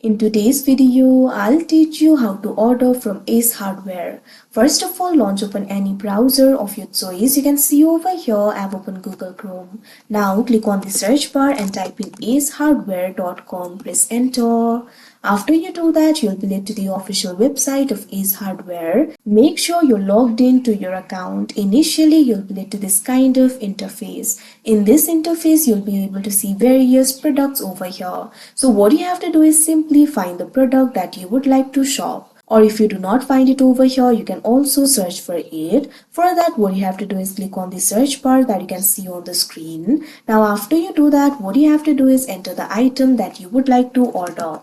In today's video, I'll teach you how to order from Ace Hardware. First of all, launch open any browser of your choice. You can see over here, I've opened Google Chrome. Now click on the search bar and type in acehardware.com. Press enter. After you do that, you'll be led to the official website of Ace Hardware. Make sure you're logged in to your account. Initially, you'll be led to this kind of interface. In this interface, you'll be able to see various products over here. So what you have to do is simply find the product that you would like to shop. Or if you do not find it over here, you can also search for it. For that, what you have to do is click on the search bar that you can see on the screen. Now after you do that, what you have to do is enter the item that you would like to order.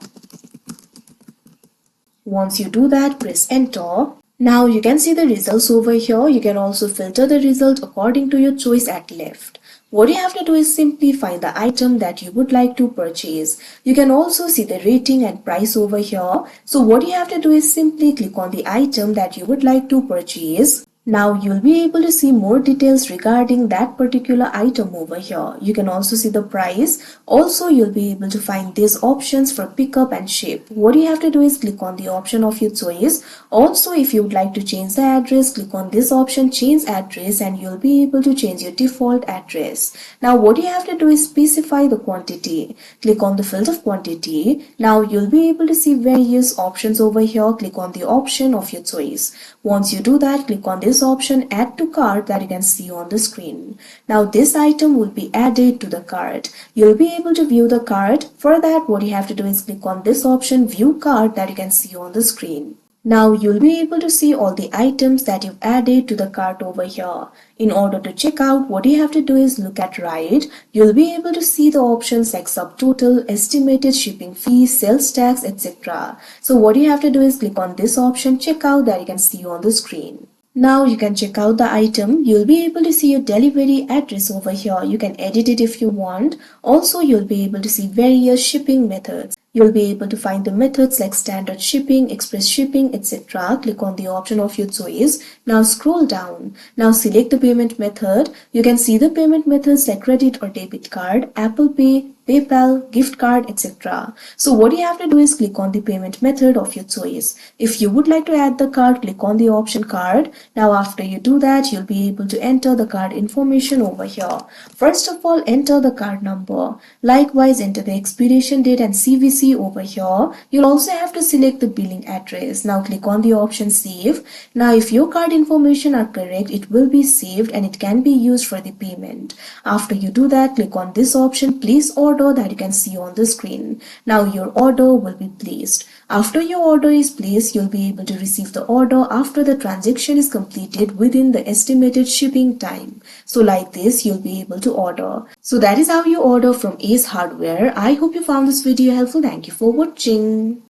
Once you do that, press enter. Now you can see the results over here. You can also filter the result according to your choice at left. What you have to do is simply find the item that you would like to purchase. You can also see the rating and price over here. So what you have to do is simply click on the item that you would like to purchase. Now you'll be able to see more details regarding that particular item over here. You can also see the price. Also, you'll be able to find these options for pickup and ship. What you have to do is click on the option of your choice. Also, if you would like to change the address, click on this option, change address, and you'll be able to change your default address. Now what you have to do is specify the quantity. Click on the field of quantity. Now you'll be able to see various options over here. Click on the option of your choice. Once you do that, click on this option add to cart that you can see on the screen. Now this item will be added to the cart. You'll be able to view the cart. For that, what you have to do is click on this option view cart that you can see on the screen. Now you'll be able to see all the items that you've added to the cart over here. In order to check out, what you have to do is look at right. You'll be able to see the options like subtotal, estimated shipping fees, sales tax, etc. So what you have to do is click on this option checkout that you can see on the screen. Now you can check out the item. You'll be able to see your delivery address over here. You can edit it if you want. Also, you'll be able to see various shipping methods. You'll be able to find the methods like standard shipping, express shipping, etc. Click on the option of your choice. Now scroll down. Now select the payment method. You can see the payment methods like credit or debit card, Apple Pay, PayPal, gift card, etc. So what you have to do is click on the payment method of your choice. If you would like to add the card, click on the option card. Now after you do that, you'll be able to enter the card information over here. First of all, enter the card number. Likewise, enter the expiration date and CVC over here. You'll also have to select the billing address. Now click on the option save. Now if your card information are correct, it will be saved and it can be used for the payment. After you do that, click on this option place order that you can see on the screen. Now your order will be placed. After your order is placed, you'll be able to receive the order after the transaction is completed within the estimated shipping time. So like this, you'll be able to order. So that is how you order from Ace Hardware. I hope you found this video helpful. Thank you for watching.